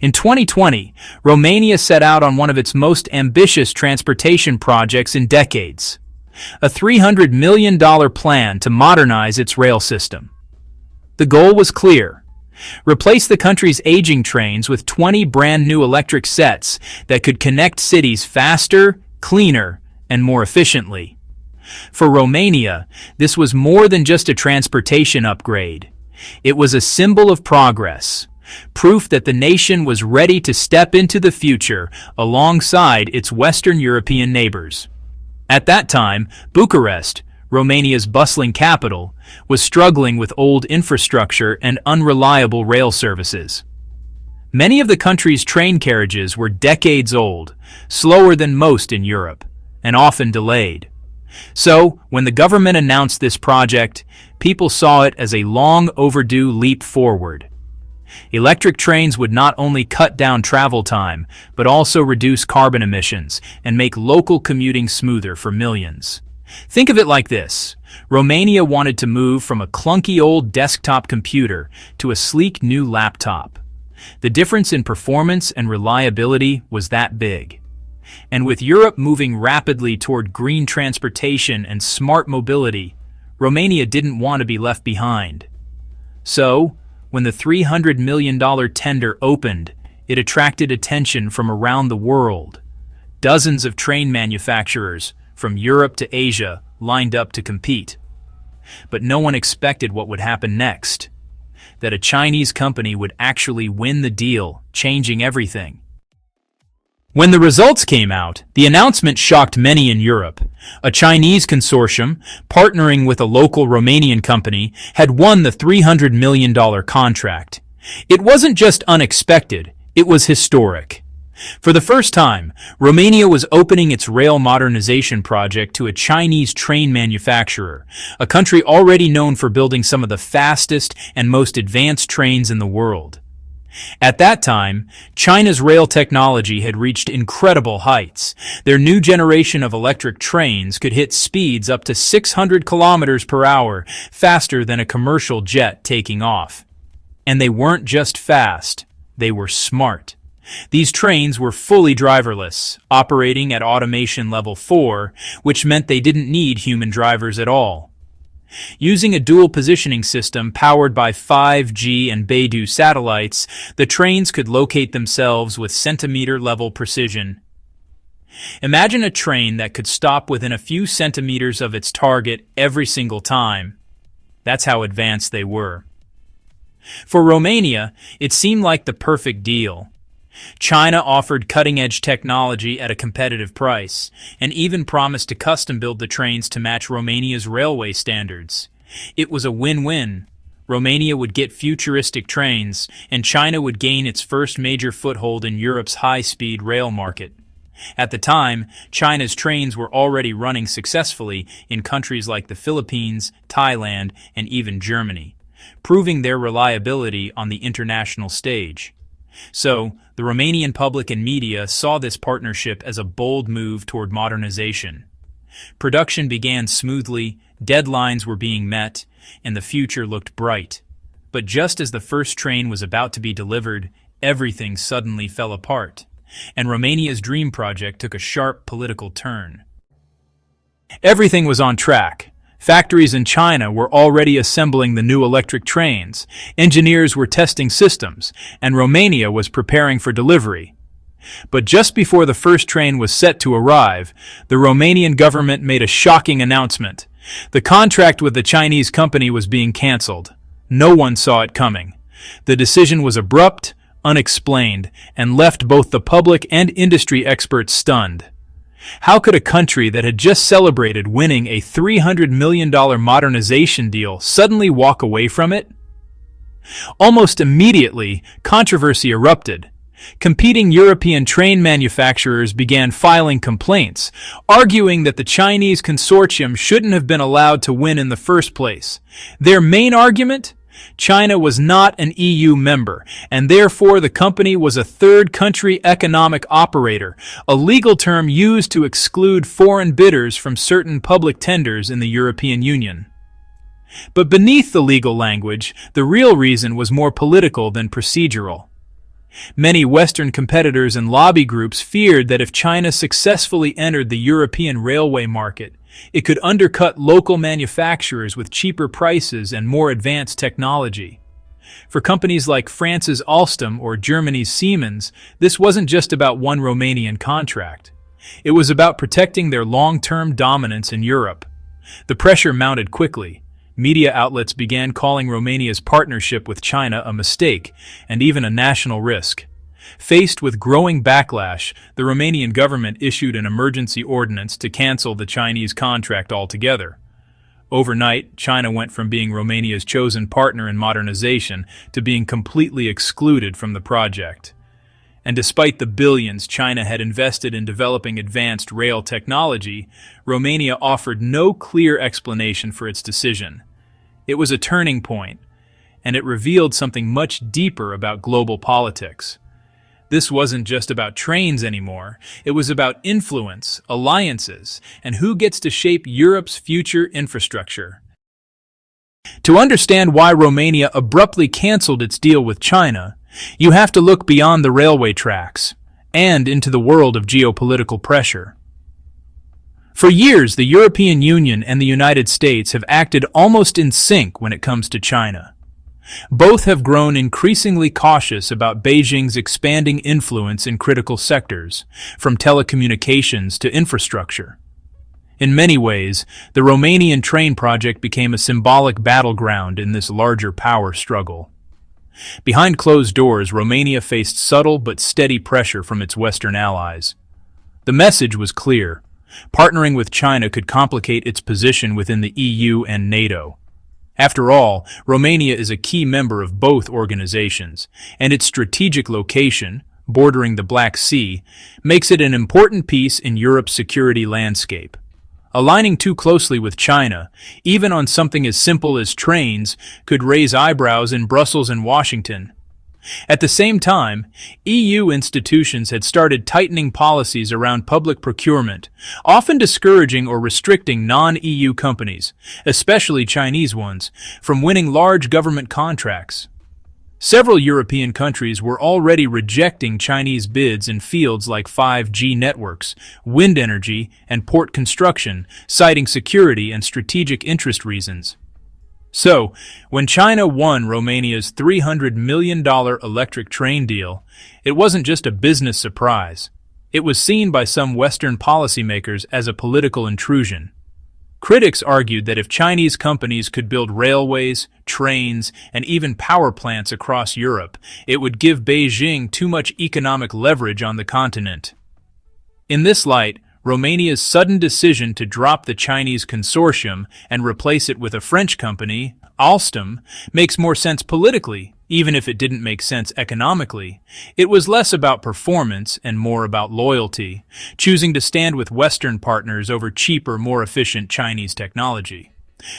In 2020, Romania set out on one of its most ambitious transportation projects in decades, a $300 million plan to modernize its rail system. The goal was clear: replace the country's aging trains with 20 brand new electric sets that could connect cities faster, cleaner, and more efficiently. For Romania, this was more than just a transportation upgrade. It was a symbol of progress, proof that the nation was ready to step into the future alongside its Western European neighbors. At that time, Bucharest, Romania's bustling capital, was struggling with old infrastructure and unreliable rail services. Many of the country's train carriages were decades old, slower than most in Europe, and often delayed. So, when the government announced this project, people saw it as a long overdue leap forward. Electric trains would not only cut down travel time, but also reduce carbon emissions and make local commuting smoother for millions. Think of it like this: Romania wanted to move from a clunky old desktop computer to a sleek new laptop. The difference in performance and reliability was that big. And with Europe moving rapidly toward green transportation and smart mobility, Romania didn't want to be left behind. So, when the $300 million tender opened, it attracted attention from around the world. Dozens of train manufacturers, from Europe to Asia, lined up to compete. But no one expected what would happen next: that a Chinese company would actually win the deal, changing everything. When the results came out, the announcement shocked many in Europe. A Chinese consortium, partnering with a local Romanian company, had won the $300 million contract. It wasn't just unexpected, it was historic. For the first time, Romania was opening its rail modernization project to a Chinese train manufacturer, a country already known for building some of the fastest and most advanced trains in the world. At that time, China's rail technology had reached incredible heights. Their new generation of electric trains could hit speeds up to 600 kilometers per hour, faster than a commercial jet taking off. And they weren't just fast, they were smart. These trains were fully driverless, operating at automation level 4, which meant they didn't need human drivers at all. Using a dual positioning system powered by 5G and Beidou satellites, the trains could locate themselves with centimeter-level precision. Imagine a train that could stop within a few centimeters of its target every single time. That's how advanced they were. For Romania, it seemed like the perfect deal. China offered cutting-edge technology at a competitive price, and even promised to custom-build the trains to match Romania's railway standards. It was a win-win. Romania would get futuristic trains, and China would gain its first major foothold in Europe's high-speed rail market. At the time, China's trains were already running successfully in countries like the Philippines, Thailand, and even Germany, proving their reliability on the international stage. So, the Romanian public and media saw this partnership as a bold move toward modernization. Production began smoothly, deadlines were being met, and the future looked bright. But just as the first train was about to be delivered, everything suddenly fell apart, and Romania's dream project took a sharp political turn. Everything was on track. Factories in China were already assembling the new electric trains, engineers were testing systems, and Romania was preparing for delivery. But just before the first train was set to arrive, the Romanian government made a shocking announcement. The contract with the Chinese company was being cancelled. No one saw it coming. The decision was abrupt, unexplained, and left both the public and industry experts stunned. How could a country that had just celebrated winning a $300 million modernization deal suddenly walk away from it? Almost immediately, controversy erupted. Competing European train manufacturers began filing complaints, arguing that the Chinese consortium shouldn't have been allowed to win in the first place. Their main argument? China was not an EU member, and therefore the company was a third country economic operator, a legal term used to exclude foreign bidders from certain public tenders in the European Union. But beneath the legal language, the real reason was more political than procedural. Many Western competitors and lobby groups feared that if China successfully entered the European railway market, it could undercut local manufacturers with cheaper prices and more advanced technology. For companies like France's Alstom or Germany's Siemens, this wasn't just about one Romanian contract. It was about protecting their long-term dominance in Europe. The pressure mounted quickly. Media outlets began calling Romania's partnership with China a mistake and even a national risk. Faced with growing backlash, the Romanian government issued an emergency ordinance to cancel the Chinese contract altogether. Overnight, China went from being Romania's chosen partner in modernization to being completely excluded from the project. And despite the billions China had invested in developing advanced rail technology, Romania offered no clear explanation for its decision. It was a turning point, and it revealed something much deeper about global politics. This wasn't just about trains anymore. It was about influence, alliances, and who gets to shape Europe's future infrastructure. To understand why Romania abruptly canceled its deal with China, you have to look beyond the railway tracks and into the world of geopolitical pressure. For years, the European Union and the United States have acted almost in sync when it comes to China. Both have grown increasingly cautious about Beijing's expanding influence in critical sectors, from telecommunications to infrastructure. In many ways, the Romanian train project became a symbolic battleground in this larger power struggle. Behind closed doors, Romania faced subtle but steady pressure from its Western allies. The message was clear. Partnering with China could complicate its position within the EU and NATO. After all, Romania is a key member of both organizations, and its strategic location, bordering the Black Sea, makes it an important piece in Europe's security landscape. Aligning too closely with China, even on something as simple as trains, could raise eyebrows in Brussels and Washington. At the same time, EU institutions had started tightening policies around public procurement, often discouraging or restricting non-EU companies, especially Chinese ones, from winning large government contracts. Several European countries were already rejecting Chinese bids in fields like 5G networks, wind energy, and port construction, citing security and strategic interest reasons. So, when China won Romania's $300 million electric train deal, it wasn't just a business surprise. It was seen by some Western policymakers as a political intrusion. Critics argued that if Chinese companies could build railways, trains, and even power plants across Europe, it would give Beijing too much economic leverage on the continent. In this light, Romania's sudden decision to drop the Chinese consortium and replace it with a French company, Alstom, makes more sense politically, even if it didn't make sense economically. It was less about performance and more about loyalty, choosing to stand with Western partners over cheaper, more efficient Chinese technology.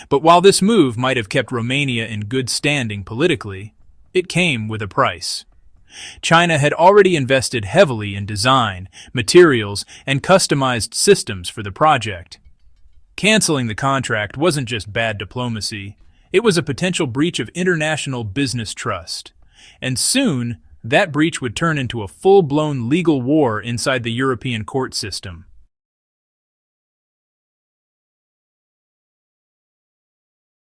But while this move might have kept Romania in good standing politically, it came with a price. China had already invested heavily in design, materials, and customized systems for the project. Canceling the contract wasn't just bad diplomacy, it was a potential breach of international business trust. And soon, that breach would turn into a full-blown legal war inside the European court system.